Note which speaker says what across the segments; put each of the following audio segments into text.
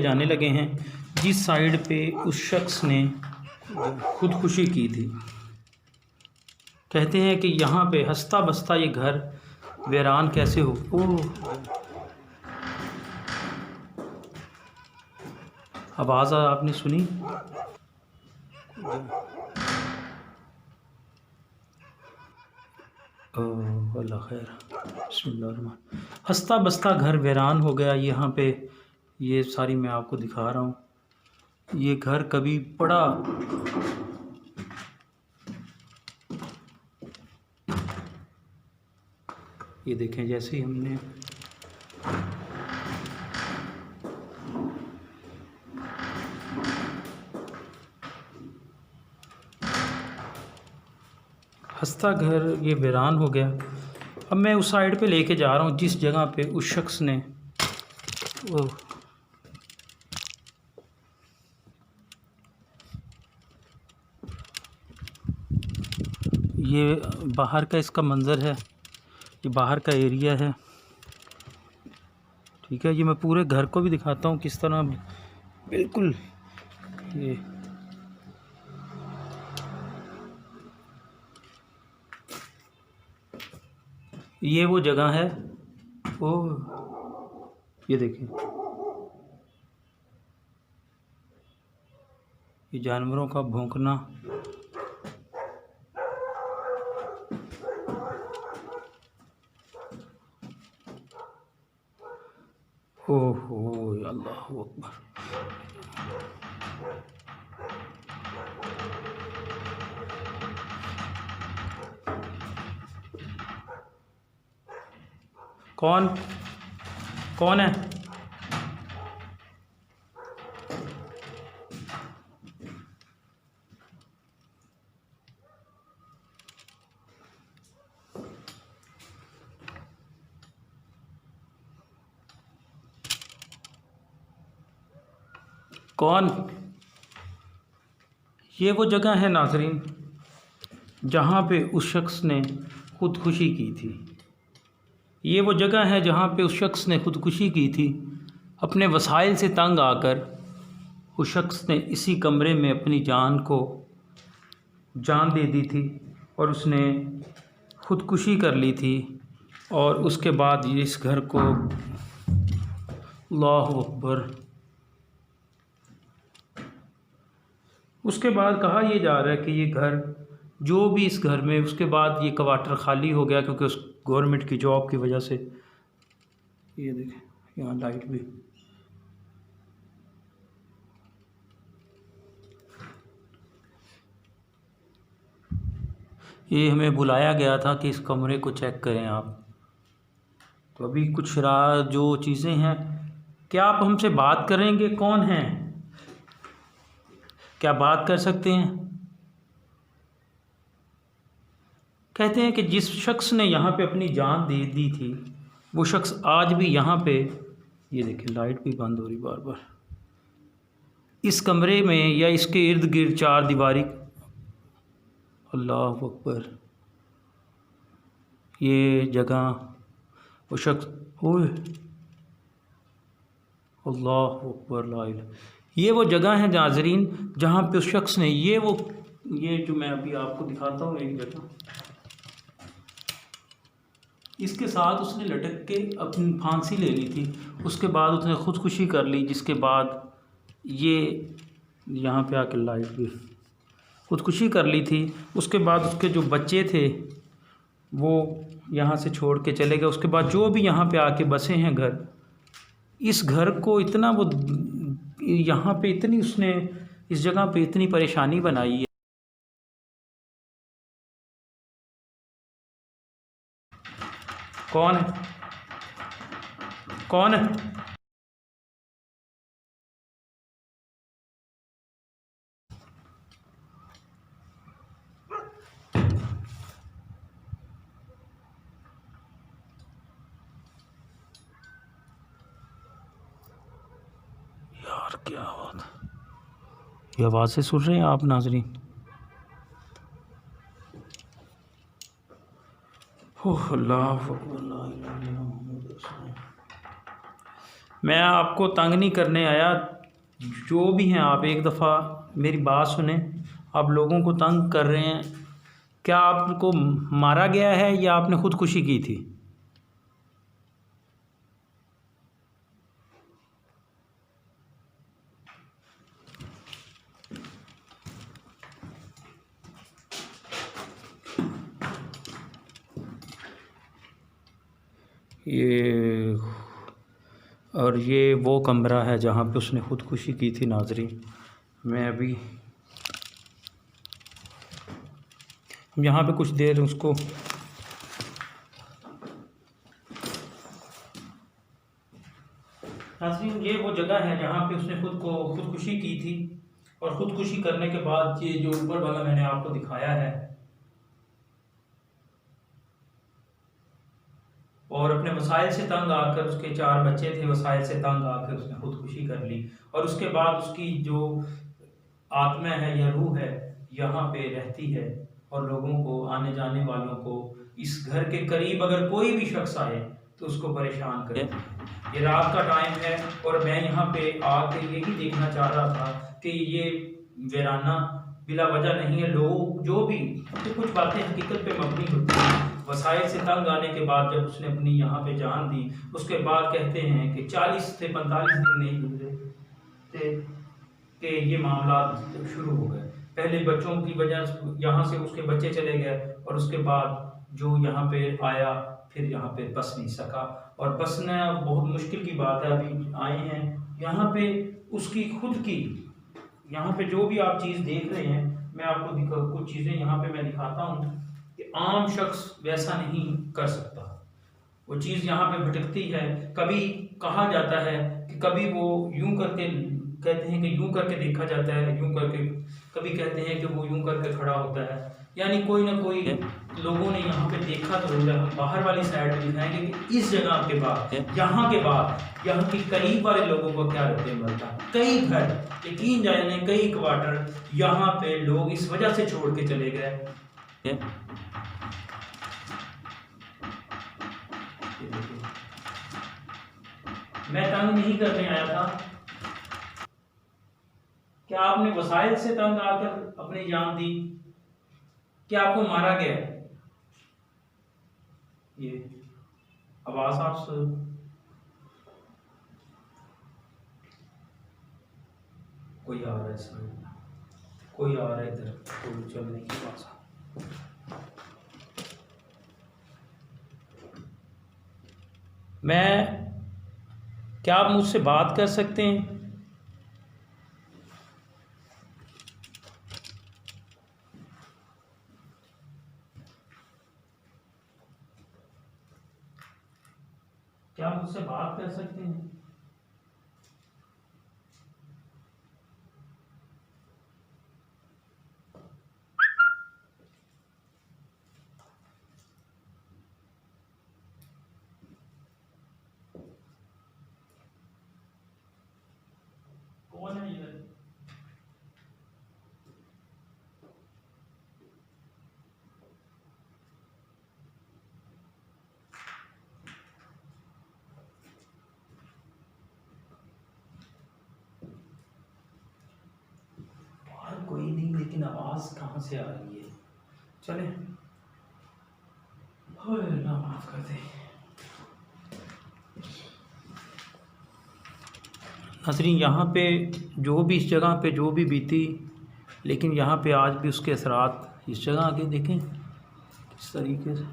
Speaker 1: जाने लगे हैं जिस साइड पे उस शख्स ने खुदकुशी की थी। कहते हैं कि यहाँ पे हंसता बसता ये घर वीरान कैसे हो। ओह, आवाज़ आपने सुनी? ओह अल्लाह खैर। बिस्मिल्लाह। हंसता बसता घर वीरान हो गया। यहाँ पे ये सारी मैं आपको दिखा रहा हूँ। ये घर कभी पड़ा, ये देखें जैसे ही हमने हंसता घर ये वीरान हो गया। अब मैं उस साइड पे लेके जा रहा हूँ जिस जगह पे उस शख्स ने ये बाहर का इसका मंज़र है, ये बाहर का एरिया है। ठीक है, ये मैं पूरे घर को भी दिखाता हूँ किस तरह बिल्कुल ये वो जगह है। ओह ये देखिए, ये जानवरों का भौंकना। ओहो अल्लाह अकबर। कौन कौन है? कौन? ये वो जगह है नाज़रीन जहाँ पे उस शख्स ने खुदकुशी की थी। ये वो जगह है जहाँ पे उस शख्स ने खुदकुशी की थी। अपने वसाइल से तंग आकर उस शख्स ने इसी कमरे में अपनी जान दे दी थी और उसने खुदकुशी कर ली थी। और उसके बाद इस घर को, अल्लाहु अकबर, उसके बाद कहा यह जा रहा है कि ये घर जो भी इस घर में, उसके बाद ये क्वार्टर खाली हो गया क्योंकि उस गवर्नमेंट की जॉब की वजह से। ये देखें यहाँ लाइट भी, ये हमें बुलाया गया था कि इस कमरे को चेक करें आप। तो अभी कुछ जो चीज़ें हैं, क्या आप हमसे बात करेंगे? कौन हैं? क्या बात कर सकते हैं? कहते हैं कि जिस शख्स ने यहाँ पे अपनी जान दे दी थी वो शख्स आज भी यहाँ पे, ये देखिए लाइट भी बंद हो रही बार बार, इस कमरे में या इसके इर्द गिर्द चार दीवारी। अल्लाह अकबर। ये जगह वो शख्स, ओए अल्लाह अकबर ला इलाहा। ये वो जगह है नाज़रीन जहाँ पे उस शख्स ने ये जो मैं अभी आपको दिखाता हूँ एक जगह, इसके साथ उसने लटक के अपनी फांसी ले ली थी। उसके बाद उसने खुदकुशी कर ली, जिसके बाद ये यहाँ पे आके लाइट भी, खुदकुशी कर ली थी। उसके बाद उसके जो बच्चे थे वो यहाँ से छोड़ के चले गए। उसके बाद जो भी यहाँ पे आके बसे हैं घर, इस घर को इतना वो यहाँ पे इतनी उसने इस जगह पे इतनी परेशानी बनाई है। कौन है? कौन है? यार क्या बात, ये आवाज़ें सुन रहे हैं आप नाज़रीन? ओह अल्लाह, मैं आपको तंग नहीं करने आया, जो भी हैं, आप एक दफ़ा मेरी बात सुने। आप लोगों को तंग कर रहे हैं। क्या आपको मारा गया है या आपने ख़ुदकुशी की थी? ये और ये वो कमरा है जहाँ पे उसने ख़ुदकुशी की थी नाज़रीन। मैं अभी यहाँ पे कुछ देर उसको नाज़रीन, ये वो जगह है जहाँ पे उसने ख़ुदकुशी की थी। और ख़ुदकुशी करने के बाद ये जो ऊपर वाला मैंने आपको दिखाया है, और अपने वसाइल से तंग आकर, उसके 4 बच्चे थे, वसाइल से तंग आकर उसने ख़ुदकुशी कर ली। और उसके बाद उसकी जो आत्मा है या रूह है यहाँ पे रहती है, और लोगों को, आने जाने वालों को, इस घर के करीब अगर कोई भी शख्स आए तो उसको परेशान करे। ये रात का टाइम है और मैं यहाँ पे आके यही देखना चाह रहा था कि ये वीराना बिला वजह नहीं है। लोग जो भी, तो कुछ बातें हकीकत पे मबनी होती हैं। वसाइल से तंग आने के बाद जब उसने अपनी यहाँ पे जान दी, उसके बाद कहते हैं कि 40 से 45 दिन नहीं गुजरे थे कि ये मामला शुरू हो गए। पहले बच्चों की वजह यहाँ से उसके बच्चे चले गए, और उसके बाद जो यहाँ पे आया फिर यहाँ पे बस नहीं सका। और बसना बहुत मुश्किल की बात है। अभी आए हैं यहाँ पे, उसकी खुद की, यहाँ पे जो भी आप चीज़ देख रहे हैं, मैं आपको कुछ चीज़ें यहाँ पे मैं दिखाता हूँ कि आम शख्स वैसा नहीं कर सकता। वो चीज़ यहाँ पे भटकती है। कभी कहा जाता है कि कभी वो यूं करके कहते हैं कि यूं करके देखा जाता है, यूं करके, कभी कहते हैं कि वो यूं करके खड़ा होता है। यानी कोई ना कोई लोगों ने यहाँ पे देखा तो जरूर है। हम बाहर वाली साइड में दिखाएंगे कि इस जगह के बाद, यहाँ के बाद, यहाँ के करीब वाले लोगों को क्या रद्द मिलता है। कई घर, यकीन जाने, कई क्वार्टर यहाँ पे लोग इस वजह से छोड़ के चले गए। मैं तंग नहीं करने आया था। क्या आपने वसाइल से तंग आकर अपनी जान दी? क्या आपको मारा गया? ये आवाज आप कोई आ रहा है सामने, कोई आ रहा है इधर, कोई चलने के पास। क्या आप मुझसे बात कर सकते हैं? क्या आप मुझसे बात कर सकते हैं? कौन है इधर? कोई नहीं, लेकिन आवाज कहाँ से आ रही है? चले, अल्लाह माफ कर दे। नाज़रीन, यहाँ पे जो भी, इस जगह पे जो भी बीती, लेकिन यहाँ पे आज भी उसके असरात इस जगह आके देखें किस तरीके से।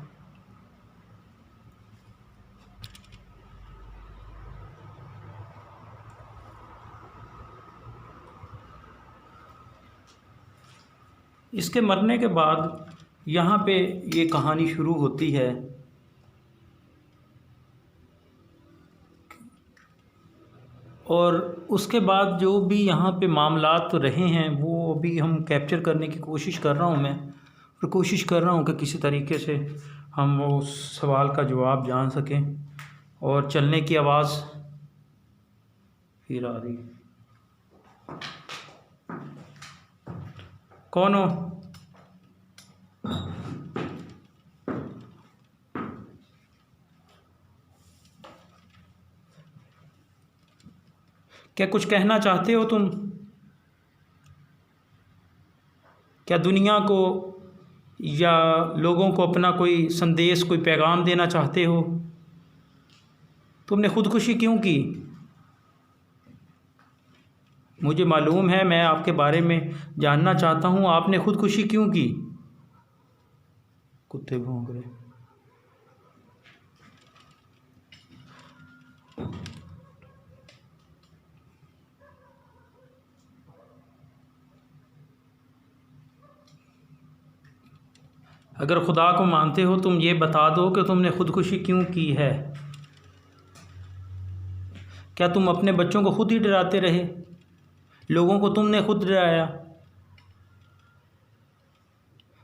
Speaker 1: इसके मरने के बाद यहाँ पे ये कहानी शुरू होती है। और उसके बाद जो भी यहाँ पे मामलात रहे हैं वो अभी हम कैप्चर करने की कोशिश कर रहा हूँ मैं, और कोशिश कर रहा हूँ कि किसी तरीके से हम वो सवाल का जवाब जान सकें। और चलने की आवाज़ फिर आ रही। कौन हो? क्या कुछ कहना चाहते हो तुम? क्या दुनिया को या लोगों को अपना कोई संदेश, कोई पैगाम देना चाहते हो? तुमने ख़ुदकुशी क्यों की? मुझे मालूम है, मैं आपके बारे में जानना चाहता हूँ, आपने ख़ुदकुशी क्यों की? कुत्ते भौंक रहे। अगर खुदा को मानते हो तुम ये बता दो कि तुमने ख़ुदकुशी क्यों की है। क्या तुम अपने बच्चों को खुद ही डराते रहे? लोगों को तुमने खुद डराया?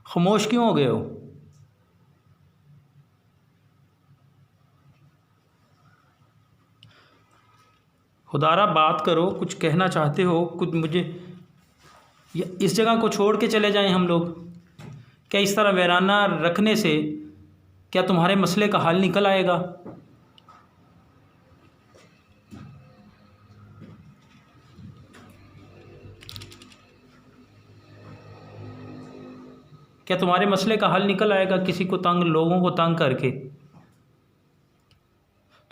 Speaker 1: खामोश क्यों हो गए हो? खुदारा बात करो, कुछ कहना चाहते हो कुछ मुझे, या इस जगह को छोड़ के चले जाएं हम लोग? क्या इस तरह वीराना रखने से क्या तुम्हारे मसले का हल निकल आएगा? क्या तुम्हारे मसले का हल निकल आएगा किसी को तंग, लोगों को तंग करके?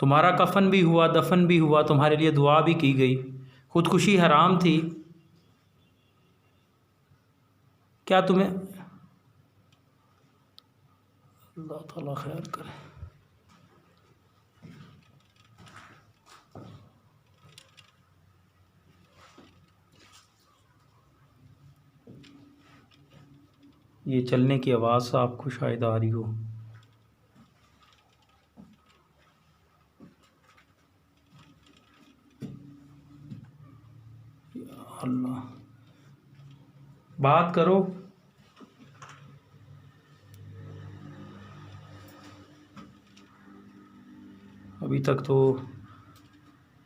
Speaker 1: तुम्हारा कफन भी हुआ, दफन भी हुआ, तुम्हारे लिए दुआ भी की गई, खुदकुशी हराम थी। क्या तुम्हें, अल्लाह ताला खैर करे। ये चलने की आवाज़ आपको शायद आ रही हो। अल्लाह, बात करो। अभी तक तो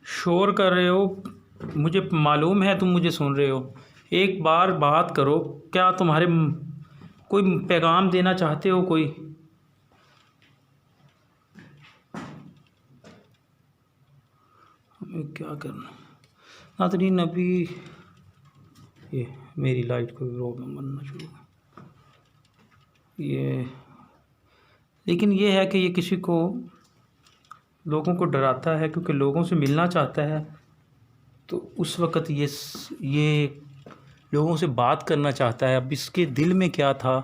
Speaker 1: शोर कर रहे हो, मुझे मालूम है तुम मुझे सुन रहे हो। एक बार बात करो, क्या तुम्हारे कोई पैगाम देना चाहते हो? कोई हमें क्या करना? नाज़रीन, अभी ये मेरी लाइट को प्रॉब्लम बनना शुरू ये, लेकिन ये है कि ये किसी को, लोगों को डराता है क्योंकि लोगों से मिलना चाहता है। तो उस वक़्त ये लोगों से बात करना चाहता है। अब इसके दिल में क्या था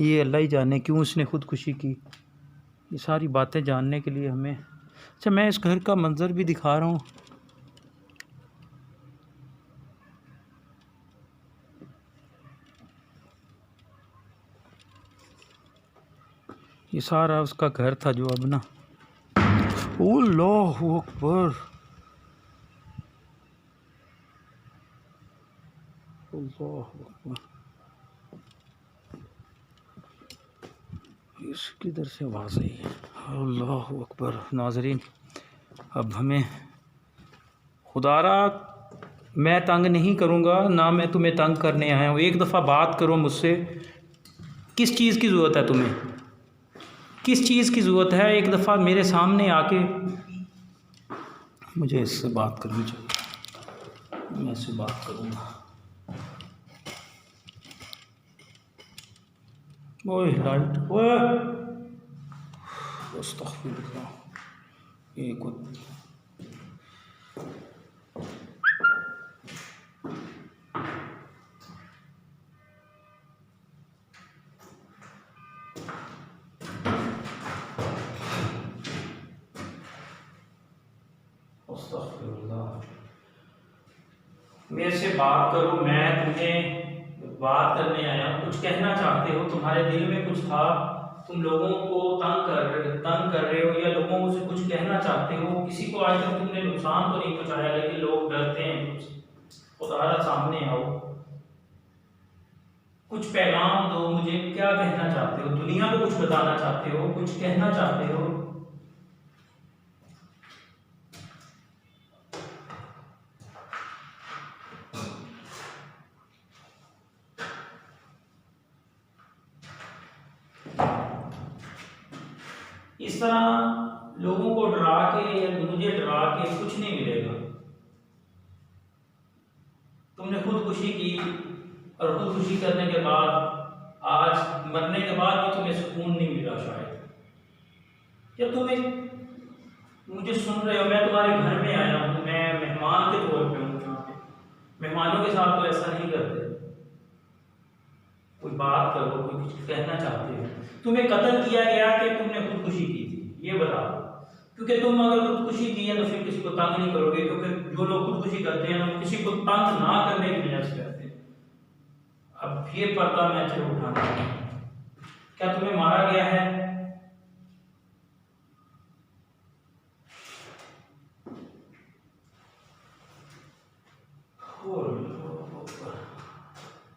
Speaker 1: ये अल्लाह ही जाने, क्यों इसने ख़ुदकुशी की। ये सारी बातें जानने के लिए हमें, अच्छा मैं इस घर का मंज़र भी दिखा रहा हूँ। ये सारा उसका घर था जो अब ना, अल्लाहु अकबर, अल्लाहु अकबर। किधर से आवाज़ आई है? अल्लाहु अकबर। नाज़रीन, अब हमें, खुदारा मैं तंग नहीं करूँगा, ना मैं तुम्हें तंग करने आया हूँ। एक दफ़ा बात करो मुझसे, किस चीज़ की ज़रूरत है तुम्हें? किस चीज़ की ज़रूरत है? एक दफ़ा मेरे सामने आके, मुझे इससे बात करनी चाहिए, मैं इससे बात करूँगा। ओए लाइट, ओए अस्तग़फिरुल्लाह, ये कुछ मेरे से बात करो, मैं तुम्हें बात करने आया, कुछ कहना चाहते हो, तुम्हारे दिल में कुछ था, तुम लोगों को तंग कर रहे हो या लोगों से कुछ कहना चाहते हो। किसी को आज तक तुमने नुकसान तो नहीं पहुंचाया, लेकिन लोग डरते हैं तुमसे। खुदारा सामने आओ, कुछ पैगाम दो मुझे, क्या कहना चाहते हो? दुनिया को कुछ बताना चाहते हो, कुछ कहना चाहते हो? इस तरह लोगों को डरा के या मुझे डरा के कुछ नहीं मिलेगा। तुमने खुदकुशी की और खुदकुशी करने के बाद आज मरने के बाद भी तुम्हें सुकून नहीं मिला शायद, या तुम्हें मुझे सुन रहे हो, मैं तुम्हारे घर में आया हूँ, मैं मेहमान के तौर पे हूँ यहाँ पे। मेहमानों के साथ तो ऐसा नहीं करते, कोई बात करो, कोई कुछ कहना चाहते हो। तुम्हें कत्ल किया गया कि तुमने खुदकुशी की थी, ये बताओ। क्योंकि तुम अगर खुदकुशी की है तो फिर किसी को तंग नहीं करोगे, क्योंकि जो लोग खुदकुशी करते हैं वो किसी को तंग ना करने की वजह से करते हैं। अब फिर पर्दा मैं चलो उठाना, क्या तुम्हें मारा गया है?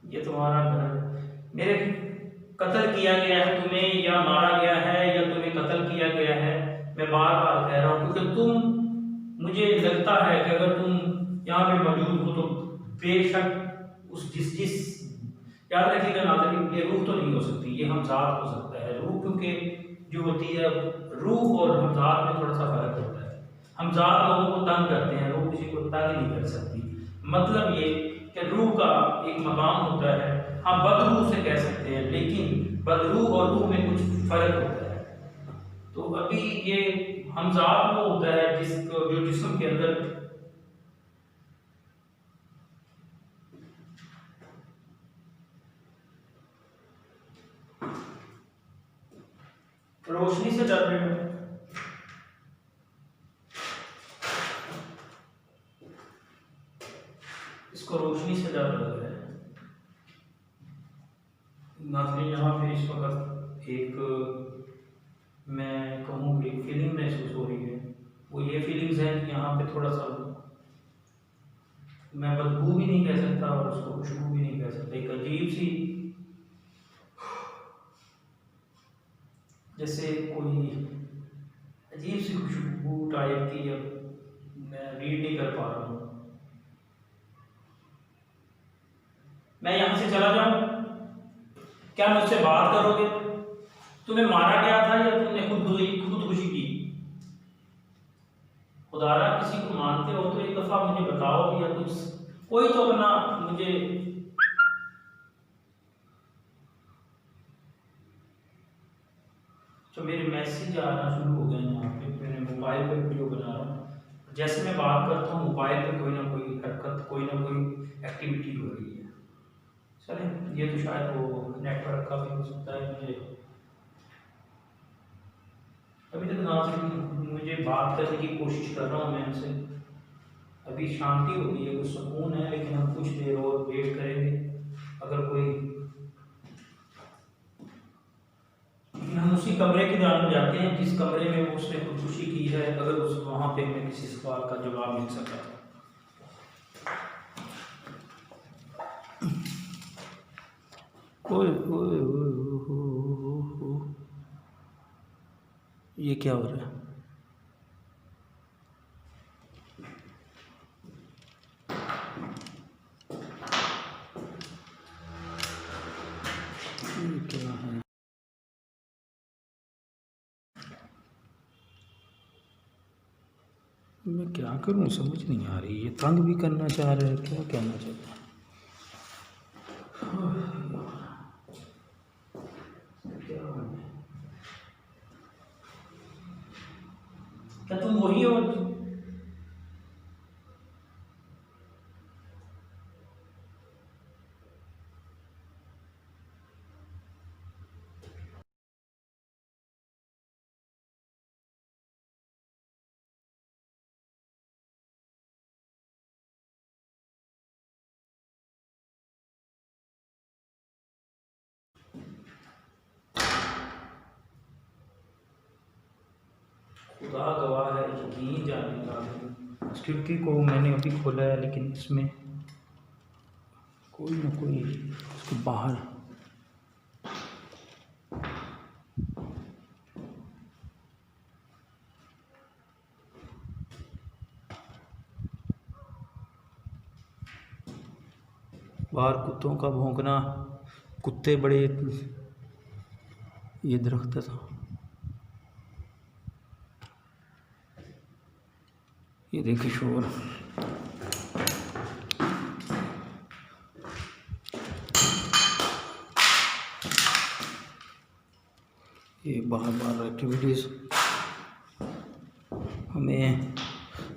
Speaker 1: ये तुम्हारा घर, मेरे कत्ल किया गया है तुम्हें, या मारा गया है, या तुम्हें कत्ल किया गया है। मैं बार बार कह रहा हूँ क्योंकि मुझे लगता है कि अगर तुम यहाँ पे मौजूद हो तो बेशक उस जिस याद रखिएगा नाज़रीन, ये रूह तो नहीं हो सकती, ये हमज़ात हो सकता है। रूह क्योंकि जो होती है, रूह और हमज़ात में थोड़ा सा फर्क होता है। हमज़ात लोगों को तंग करते हैं, रूह किसी को तंग नहीं कर सकती। मतलब ये कि रूह का एक मकाम होता है, हाँ बदरूह से कह सकते हैं, लेकिन बदरूह और रूह में कुछ फर्क होता है। तो अभी ये हमज़ात वो होता है जो जिस्म के अंदर रोशनी से डर रहे हो। इसको रोशनी से डर लग रहा है। नाज़रीन, यहाँ पे इस वक्त एक मैं कहूँ कि फीलिंग महसूस हो रही है। वो ये फीलिंग्स हैं कि यहाँ पे थोड़ा सा मैं बदबू भी नहीं कह सकता और उसको खुशबू भी नहीं कह सकता, एक अजीब सी, जैसे कोई अजीब सी खुशबू टाइप की, अब मैं रीड नहीं कर पा रहा हूँ। मैं यहाँ से चला जाऊँ? क्या मुझसे बात करोगे? तुम्हें मारा गया था या तुमने खुदकुशी की? खुदारा किसी को मानते हो तो एक दफा मुझे बताओ, या कुछ कोई तो अपना मुझे तो मेरे मैसेज आना शुरू हो गए यहाँ पे। मेरे मोबाइल पे वीडियो बना रहा हूँ, जैसे मैं बात करता हूँ मोबाइल पे कोई ना कोई हरकत, कोई ना कोई एक्टिविटी हो रही है। चलें, ये तो शायद वो नेटवर्क का भी हो सकता है। मुझे अभी तक नाज़रीन, मुझे बात करने की कोशिश कर रहा हूँ मैं उनसे, अभी शांति हो गई है, कुछ सुकून है, लेकिन हम कुछ देर और वेट करेंगे। अगर कोई, हम उसी कमरे की तरफ जाते हैं जिस कमरे में वो उसने खुदकुशी की है, अगर उस वहाँ पे हमें किसी सवाल का जवाब मिल सका। ओए ओए ओए, ये क्या हो रहा है? ये क्या है? मैं क्या करूं, समझ नहीं आ रही। ये तंग भी करना चाह रहे हैं, क्या कहना चाहते हैं? क्या तुम वही हो? खुदा गवाह है, यकीन जाने का। इस खिड़की को मैंने अभी खोला है, लेकिन इसमें कोई ना कोई उसके बाहर कुत्तों का भौंकना। कुत्ते बड़े, ये दरख्त था, ये देखिए शोर। बार बार एक्टिविटीज़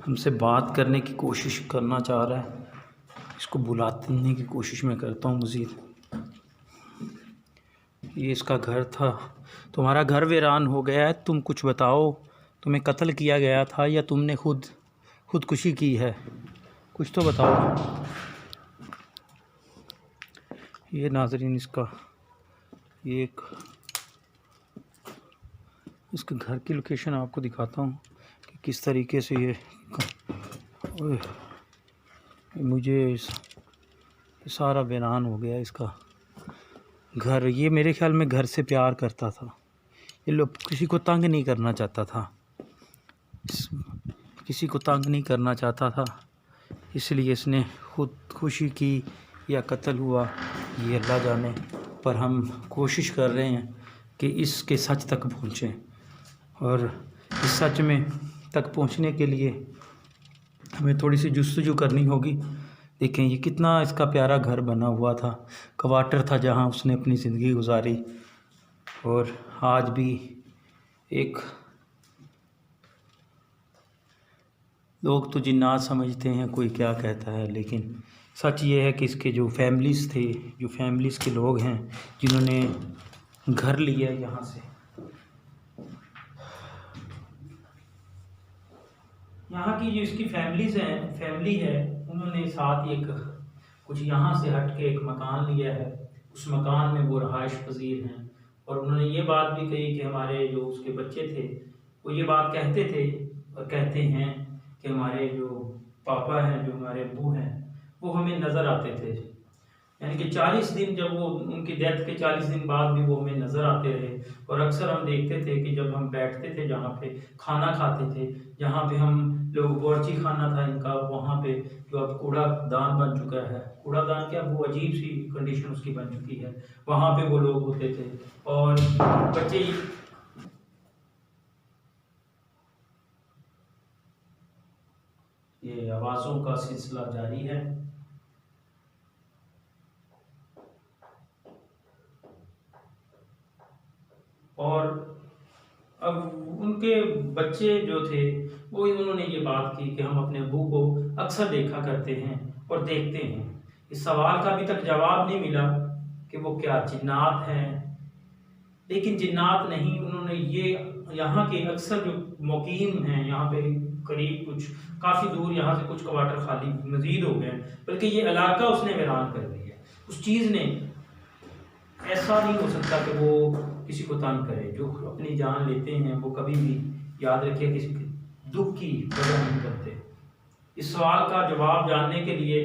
Speaker 1: हमसे बात करने की कोशिश करना चाह रहा है। इसको बुलाने की कोशिश मैं करता हूँ मज़ीद। ये इसका घर था। तुम्हारा घर वीरान हो गया है, तुम कुछ बताओ। तुम्हें कत्ल किया गया था या तुमने खुदकुशी की है? कुछ तो बताओ। ये नाज़रीन इसके घर की लोकेशन आपको दिखाता हूँ कि किस तरीके से मुझे सारा वीरान हो गया इसका घर। ये मेरे ख्याल में घर से प्यार करता था। ये लोग किसी को तंग नहीं करना चाहता था, इसलिए इसने खुदकुशी की या कत्ल हुआ, ये अल्लाह जाने। पर हम कोशिश कर रहे हैं कि इसके सच तक पहुँचें, और इस सच में तक पहुँचने के लिए हमें थोड़ी सी जुस्तजू करनी होगी। देखें ये कितना इसका प्यारा घर बना हुआ था, क्वार्टर था जहाँ उसने अपनी ज़िंदगी गुजारी। और आज भी लोग तो जिन्नात समझते हैं, कोई क्या कहता है, लेकिन सच ये है कि इसके जो फैमिलीज़ के लोग हैं जिन्होंने घर लिया यहाँ से, यहाँ की जो इसकी फैमिली है, उन्होंने साथ ही कुछ यहाँ से हट के एक मकान लिया है। उस मकान में वो रहाइश पजीर हैं, और उन्होंने ये बात भी कही कि हमारे जो उसके बच्चे थे वो ये बात कहते थे और कहते हैं कि हमारे जो पापा हैं, जो हमारे अब्बू हैं, वो हमें नज़र आते थे। यानी कि 40 दिन, जब वो उनकी डेथ के 40 दिन बाद भी वो हमें नज़र आते रहे। और अक्सर हम देखते थे कि जब हम बैठते थे जहाँ पे खाना खाते थे, जहाँ पे हम लोग बावर्ची खाना था इनका, वहाँ पे जो अब कूड़ादान बन चुका है, कूड़ादान क्या, वो अजीब सी कंडीशन उसकी बन चुकी है, वहाँ पे वो लोग होते थे। और बच्चे ये आवाज़ों का सिलसिला जारी है। और अब उनके बच्चे जो थे वो उन्होंने ये बात की कि हम अपने अब्बू को अक्सर देखा करते हैं और देखते हैं। इस सवाल का अभी तक जवाब नहीं मिला कि वो क्या जिन्नात हैं, लेकिन जिन्नात नहीं। उन्होंने ये यहाँ के अक्सर जो मुकीम हैं यहाँ पे करीब कुछ काफ़ी दूर, यहाँ से कुछ क्वार्टर खाली मजीद हो गए, बल्कि ये इलाका उसने वीरान कर दिया। उस चीज़ ने, ऐसा नहीं हो सकता कि वो किसी को तंग करे। जो अपनी जान लेते हैं वो कभी भी, याद रखिए, किसी के दुख की वजह नहीं करते। इस सवाल का जवाब जानने के लिए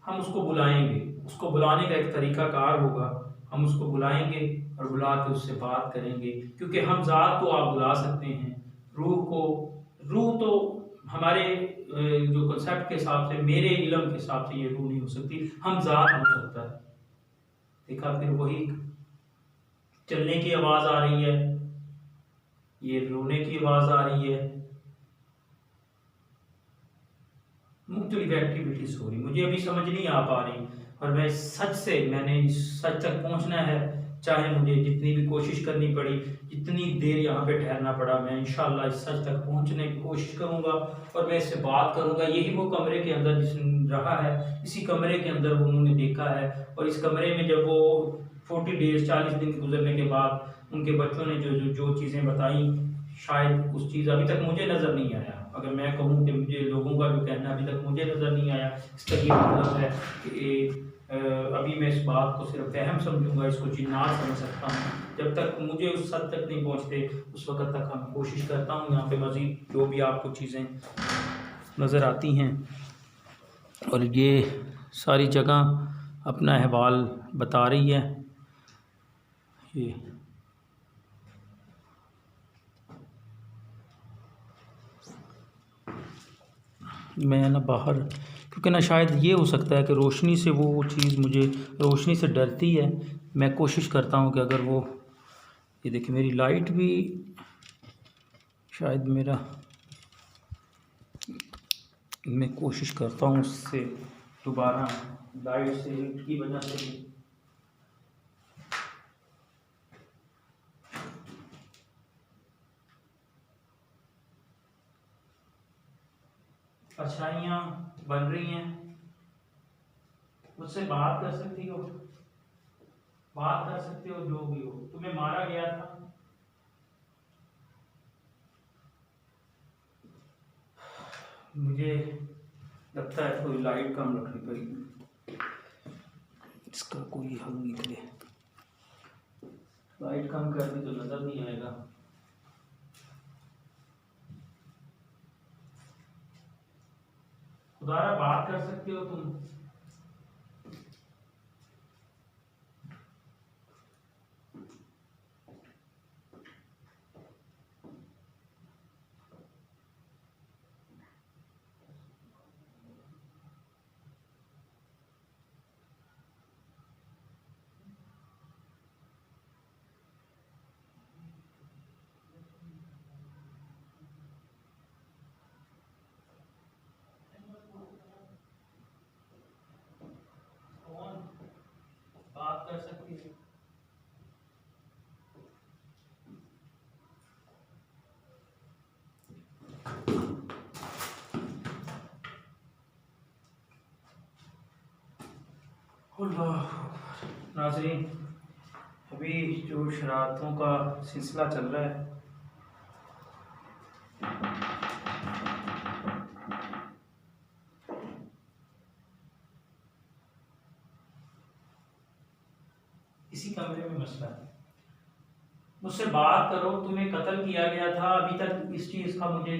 Speaker 1: हम उसको बुलाएंगे। उसको बुलाने का एक तरीका कार होगा, हम उसको बुलाएंगे और बुला के उससे बात करेंगे। क्योंकि हम ज़ात को आप बुला सकते हैं, रूह तो हमारे जो कंसेप्ट के हिसाब से, मेरे इल्म के हिसाब से ये रूह नहीं हो सकती, हम ज़ात हो सकता है। देखा, फिर वही चलने की आवाज़ आ रही है, ये रोने की आवाज़ आ रही है, मुख्तलिफ एक्टिविटीज़ हो रही, मुझे अभी समझ नहीं आ पा रही। और मैंने सच तक पहुंचना है, चाहे मुझे जितनी भी कोशिश करनी पड़ी, जितनी देर यहाँ पे ठहरना पड़ा, मैं इंशाल्लाह इस सच तक पहुंचने की कोशिश करूँगा और मैं इससे बात करूँगा। यही वो कमरे के अंदर जिसने रहा है, इसी कमरे के अंदर उन्होंने देखा है। और इस कमरे में जब वो 40 डेज 40 दिन गुजरने के बाद उनके बच्चों ने जो चीज़ें बताई, शायद उस चीज़ अभी तक मुझे नज़र नहीं आया। अगर मैं कहूँ कि मुझे लोगों का जो कहना अभी तक मुझे नज़र नहीं आया, इसका ये मतलब है कि अभी मैं इस बात को सिर्फ वहम समझूंगा, इसको जिन्नात समझ सकता हूँ। जब तक मुझे उस हद तक नहीं पहुँचते, उस वक्त तक हम कोशिश करता हूँ यहाँ पे मज़ीद जो भी आपको चीज़ें नज़र आती हैं। और ये सारी जगह अपना अहवाल बता रही है। ये मैं ना बाहर, क्योंकि ना शायद ये हो सकता है कि रोशनी से वो चीज़, मुझे रोशनी से डरती है। मैं कोशिश करता हूँ कि अगर वो, ये देखिए मेरी लाइट भी शायद मैं कोशिश करता हूँ उससे दोबारा, लाइट से की वजह से परछाइयाँ बन रही हैं, मुझसे बात कर सकती हो, बात कर सकते हो, जो भी हो। तुम्हें मारा गया था, मुझे लगता है कोई लाइट कम रखनी पड़ेगी, इसका कोई हल निकले। लाइट कम कर दी तो नजर नहीं आएगा। खुदारा बात कर सकते हो तुम? कौन बात कर सकती है? नाज़रीन, अभी जो शरारतों का सिलसिला चल रहा है, इसी कमरे में मसला है। मुझसे बात करो, तुम्हें कत्ल किया गया था, अभी तक इस चीज़ का मुझे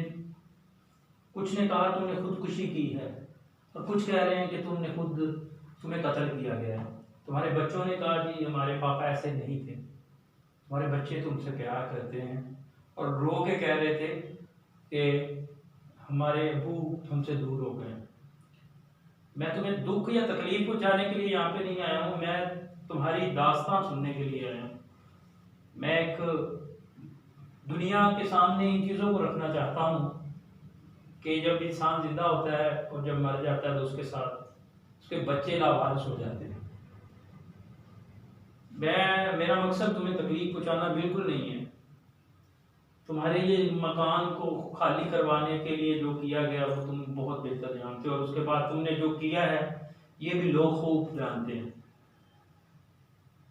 Speaker 1: कुछ ने कहा तुमने खुदकुशी की है, और कुछ कह रहे हैं कि तुम्हें कत्ल किया गया है। तुम्हारे बच्चों ने कहा जी हमारे पापा ऐसे नहीं थे, तुम्हारे बच्चे तुमसे प्यार करते हैं, और रो के कह रहे थे कि हमारे अबू तुमसे दूर हो गए। मैं तुम्हें दुख या तकलीफ पहुंचाने के लिए यहाँ पे नहीं आया हूँ, मैं तुम्हारी दास्तान सुनने के लिए आया हूँ। मैं एक दुनिया के सामने इन चीज़ों को रखना चाहता हूँ कि जब इंसान जिंदा होता है और जब मर जाता है तो उसके साथ उसके बच्चे लावारिस हो जाते हैं। मेरा मकसद तुम्हें तकलीफ पहुंचाना बिल्कुल नहीं है। तुम्हारे ये मकान को खाली करवाने के लिए जो किया गया वो तुम बहुत बेहतर जानते हो, और उसके बाद तुमने जो किया है ये भी लोग खूब जानते हैं।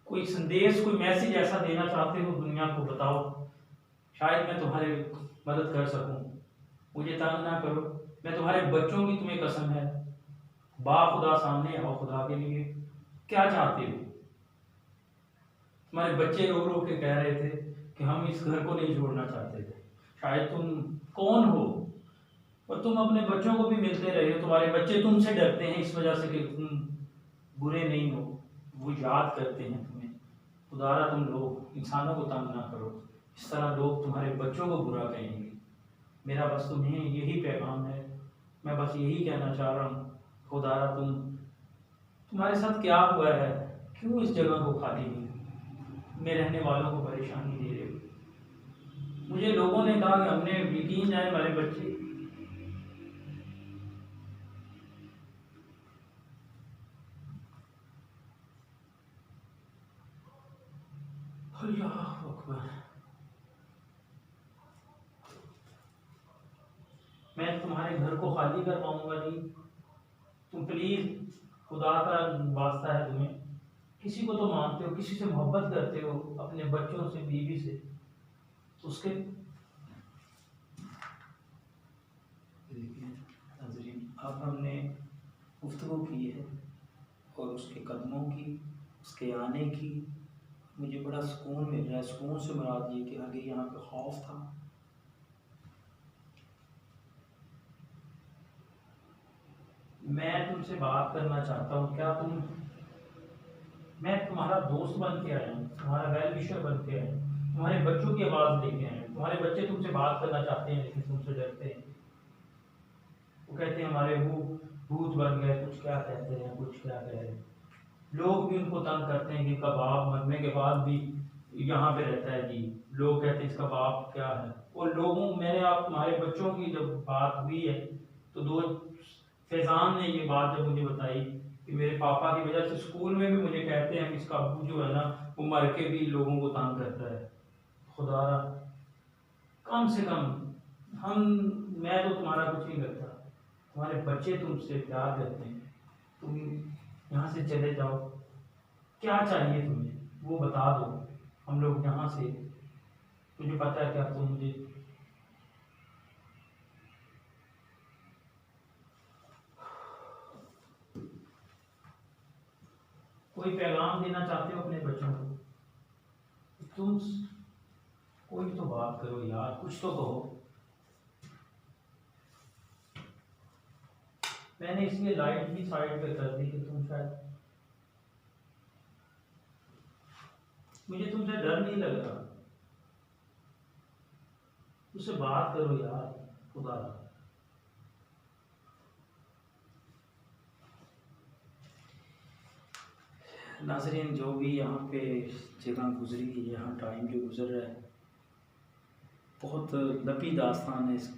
Speaker 1: कोई संदेश, कोई मैसेज ऐसा देना चाहते हो दुनिया को, बताओ, शायद मैं तुम्हारी मदद कर सकूं। मुझे तंग ना करो, मैं तुम्हारे बच्चों की तुम्हें कसम है, खुदा सामने आओ, खुदा के लिए क्या चाहते हो? तुम्हारे बच्चे रो रो के कह रहे थे कि हम इस घर को नहीं छोड़ना चाहते थे। शायद तुम कौन हो, और तुम अपने बच्चों को भी मिलते रहे हो। तुम्हारे बच्चे तुमसे डरते हैं इस वजह से कि तुम बुरे नहीं हो, वो याद करते हैं तुम्हें। खुदारा तुम लोग इंसानों को तंग ना करो, इस तरह लोग तुम्हारे बच्चों को बुरा कहेंगे। मेरा बस तुम्हें यही पैगाम है, मैं बस यही कहना चाह रहा हूँ, खुदारा तुम्हारे साथ क्या हुआ है, क्यों इस जगह को खाली में रहने वालों को परेशानी दे रहे हो? मुझे लोगों ने कहा कि हमने यकीन जाए हमारे बच्चे, अल्लाह अकबर, मैं तुम्हारे घर को खाली करवाऊंगा नहीं। तुम प्लीज, खुदा का वास्ता है तुम्हें, किसी को तो मानते हो, किसी से मोहब्बत करते हो, अपने बच्चों से, बीवी से, उसके अब हमने गुफ्तगू की है और उसके कदमों की, उसके आने की मुझे बड़ा सुकून मिल रहा है। सुकून से मुराद ये कि आगे यहाँ पे खौफ था। मैं तुमसे बात करना चाहता हूँ, क्या मैं तुम्हारा दोस्त बन के आया हूँ, तुम्हारा वेल विशर बन के आया हूँ, तुम्हारे बच्चों की आवाज़ लेके आया हूँ। तुम्हारे बच्चे तुमसे बात करना चाहते हैं लेकिन तुमसे डरते हैं। वो कहते हैं हमारे वो भूत बन गए, कुछ क्या कहते हैं, कुछ क्या कह रहे हैं। लोग भी उनको तंग करते हैं कि इसका बाप मरने के बाद भी यहाँ पे रहता है जी। लोग कहते हैं इसका बाप क्या है। और मैंने आप तुम्हारे बच्चों की जब बात हुई है तो फैजान ने ये बात जब मुझे बताई कि मेरे पापा की वजह से स्कूल में भी मुझे कहते हैं कि इसका अब्बू जो है ना वो मर के भी लोगों को तंग करता है। खुदारा कम से कम मैं तो तुम्हारा कुछ नहीं करता, तुम्हारे बच्चे तुमसे प्यार करते हैं, तुम यहाँ से चले जाओ, क्या चाहिए तुम्हें वो बता दो, हम लोग यहाँ से, तुझे पता है क्या, तुम मुझे कोई पैगाम देना चाहते हो अपने बच्चों को? तुम कोई तो बात करो यार, कुछ तो कहो। मैंने इसलिए लाइट भी साइड पे कर दी कि तुम शायद, मुझे तुमसे डर नहीं लग रहा, उससे बात करो यार, खुदा। नाज़रीन, जो भी यहाँ पे जगह गुजरी, यहाँ टाइम जो गुजर रहा है, बहुत लंबी दास्तान है इस।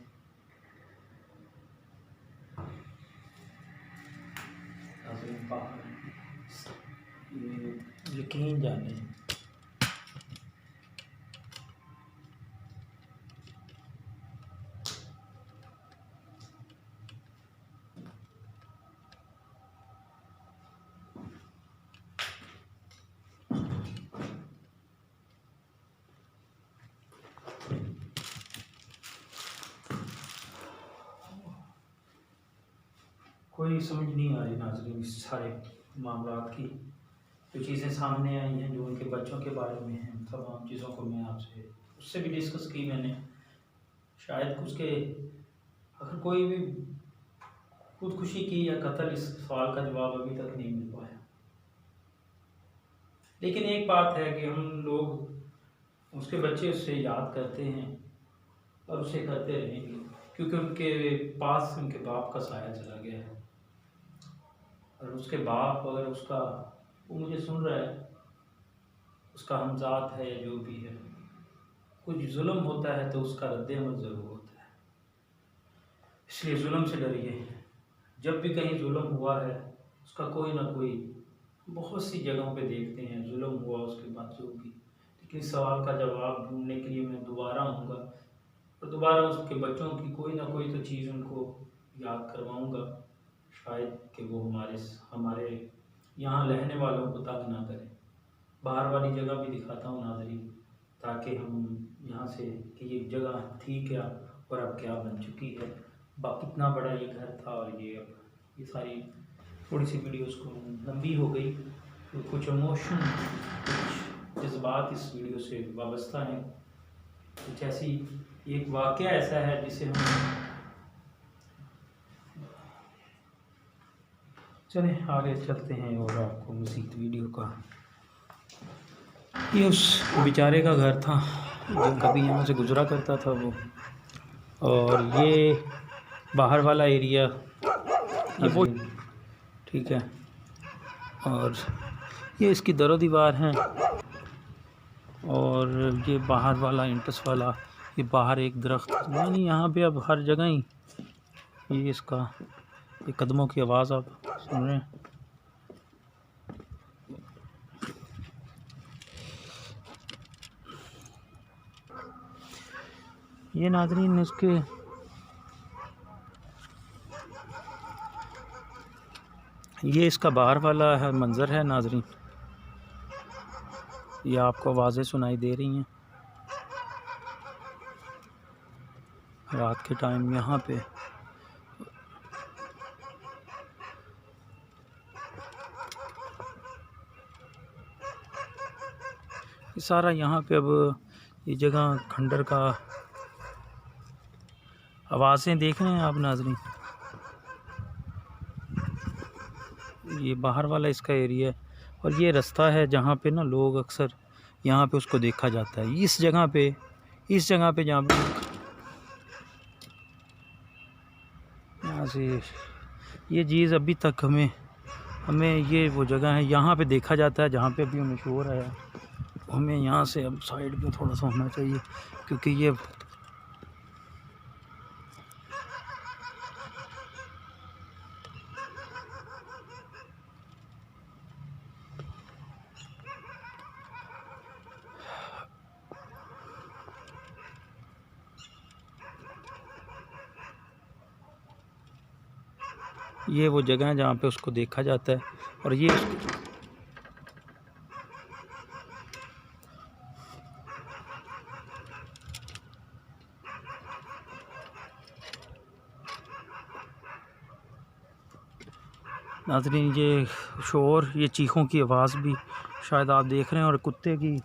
Speaker 1: नाज़रीन बाहर ये यकीन जाने, कोई समझ नहीं आ रही नाज़रीन इस सारे मामलात की। जो चीज़ें सामने आई हैं जो उनके बच्चों के बारे में हैं, तमाम चीज़ों को मैं आपसे उससे भी डिस्कस की मैंने। शायद उसके अगर कोई भी खुदकुशी की या कत्ल, इस सवाल का जवाब अभी तक नहीं मिल पाया। लेकिन एक बात है कि हम लोग उसके बच्चे उससे याद करते हैं और उसे करते रहेंगे, क्योंकि उनके पास उनके बाप का साया चला गया है। और उसके बाप अगर उसका, वो मुझे सुन रहा है, उसका हमजात है या जो भी है, कुछ जुल्म होता है तो उसका रद्द-ए-अमल ज़रूर होता है। इसलिए जुल्म से डरिए। जब भी कहीं जुल्म हुआ है, उसका कोई ना कोई, बहुत सी जगहों पे देखते हैं जुल्म हुआ उसके बाद जो भी। लेकिन इस सवाल का जवाब ढूंढने के लिए मैं दोबारा आऊँगा और दोबारा उसके बच्चों की कोई ना कोई तो चीज़ उनको याद करवाऊँगा, शायद कि वो हमारे यहाँ रहने वालों को तंग ना करें। बाहर वाली जगह भी दिखाता हूँ नाज़रीन, ताकि हम यहाँ से कि ये जगह थी क्या और अब क्या बन चुकी है। कितना बड़ा ये घर था और ये अब, ये सारी थोड़ी सी वीडियोस को लंबी हो गई, तो कुछ इमोशन, कुछ जज्बात इस वीडियो से वाबस्ता हैं। कुछ ऐसी एक वाक़या ऐसा है जिसे हम, चलें आगे चलते हैं और आपको मज़ीद वीडियो का। ये उस बेचारे का घर था जो कभी यहाँ से गुज़रा करता था वो, और ये बाहर वाला एरिया ये वो, ठीक है। और ये इसकी दरो दीवार हैं, और ये बाहर वाला इंटस वाला, ये बाहर एक दरख्त, यानी यहाँ पे अब हर जगह ही ये इसका, ये कदमों की आवाज़ आप सुन रहे हैं। ये नाज़रीन इसके, ये इसका बाहर वाला है मंज़र है नाज़रीन, ये आपको आवाज़ें सुनाई दे रही हैं रात के टाइम यहाँ पे। ये सारा यहाँ पे अब ये जगह खंडर का, आवाज़ें देख रहे हैं आप नाज़रीन, ये बाहर वाला इसका एरिया है। और ये रास्ता है जहाँ पे ना लोग अक्सर यहाँ पे उसको देखा जाता है, इस जगह पे जहाँ पे यहाँ से ये चीज़ अभी तक हमें ये वो जगह है यहाँ पे देखा जाता है जहाँ पे अभी हमें शोर आया। हमें यहाँ से अब साइड पे थोड़ा सा होना चाहिए, क्योंकि ये ये वो जगह है जहाँ पे उसको देखा जाता है। और ये नाज़रीन, ये शोर, ये चीखों की आवाज़ भी शायद आप देख रहे हैं, और कुत्ते की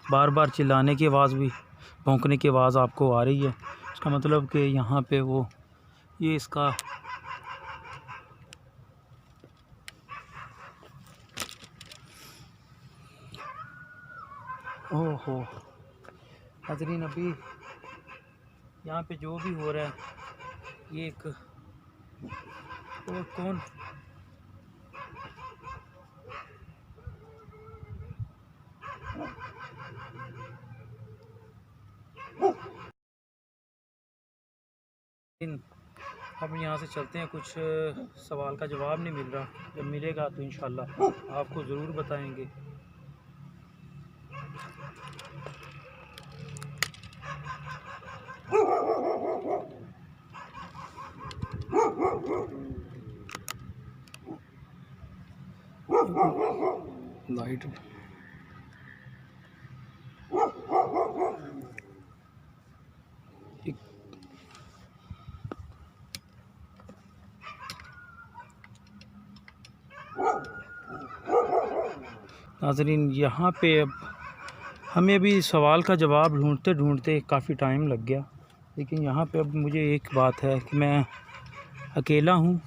Speaker 1: बार बार चिल्लाने की आवाज़ भी, भौंकने की आवाज़ आपको आ रही है। इसका मतलब कि यहाँ पे वो, ये इसका ओहो नाज़रीन, अभी यहाँ पे जो भी हो रहा है, ये एक और कौन हम यहाँ से चलते हैं। कुछ सवाल का जवाब नहीं मिल रहा, जब मिलेगा तो इंशाल्लाह आपको ज़रूर बताएंगे। लाइट नाज़रीन, यहाँ पे अब हमें भी सवाल का जवाब ढूंढते ढूंढते काफ़ी टाइम लग गया, लेकिन यहाँ पे अब मुझे एक बात है कि मैं अकेला हूँ।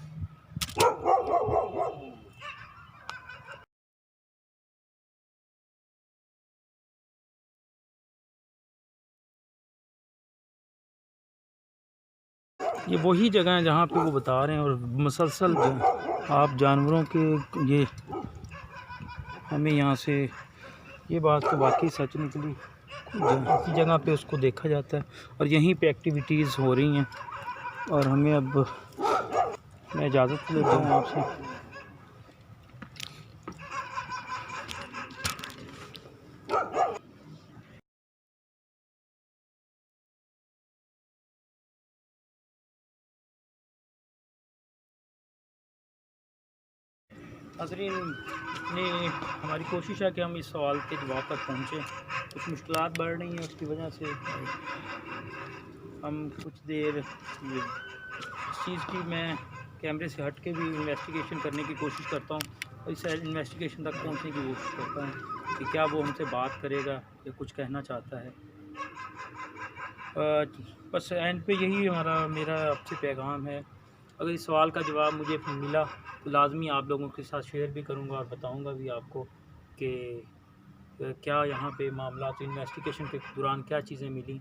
Speaker 1: ये वही जगह है जहाँ पे वो बता रहे हैं, और मुसलसल आप जानवरों के ये हमें यहाँ से, ये बात तो वाकई सच निकली। इसी जगह पे उसको देखा जाता है और यहीं पे एक्टिविटीज़ हो रही हैं। और हमें अब, मैं इजाज़त लेता हूँ आपसे। नाज़रीन, इतनी हमारी कोशिश है कि हम इस सवाल के जवाब तक पहुँचें। कुछ मुश्किलात बढ़ रही हैं, उसकी वजह से हम कुछ देर इस चीज़ की, मैं कैमरे से हट के भी इन्वेस्टिगेशन करने की कोशिश करता हूँ, और इस इन्वेस्टिगेशन तक पहुँचने की कोशिश करता हूँ कि क्या वो हमसे बात करेगा या कुछ कहना चाहता है। बस एंड पे यही मेरा आपसे पैगाम है। अगर इस सवाल का जवाब मुझे मिला तो लाजमी आप लोगों के साथ शेयर भी करूंगा और बताऊंगा भी आपको कि क्या यहाँ पे मामला, तो इन्वेस्टिगेशन के दौरान क्या चीज़ें मिली।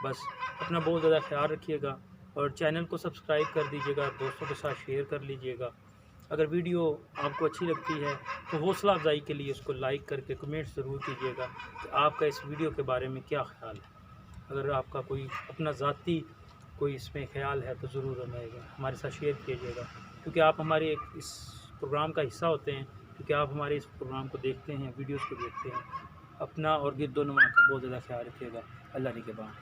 Speaker 1: बस अपना बहुत ज़्यादा ख्याल रखिएगा और चैनल को सब्सक्राइब कर दीजिएगा, दोस्तों के साथ शेयर कर लीजिएगा। अगर वीडियो आपको अच्छी लगती है तो हौसला अफजाई के लिए उसको लाइक करके कमेंट ज़रूर कीजिएगा कि आपका इस वीडियो के बारे में क्या ख्याल है। अगर आपका कोई अपना ज़ाती कोई इसमें ख्याल है तो ज़रूर हमारे साथ शेयर कीजिएगा, क्योंकि आप हमारे इस प्रोग्राम का हिस्सा होते हैं, क्योंकि आप हमारे इस प्रोग्राम को देखते हैं, वीडियोस को देखते हैं। अपना और गिरदोनुमा का बहुत ज़्यादा ख्याल रखिएगा। अल्लाह निगहबान।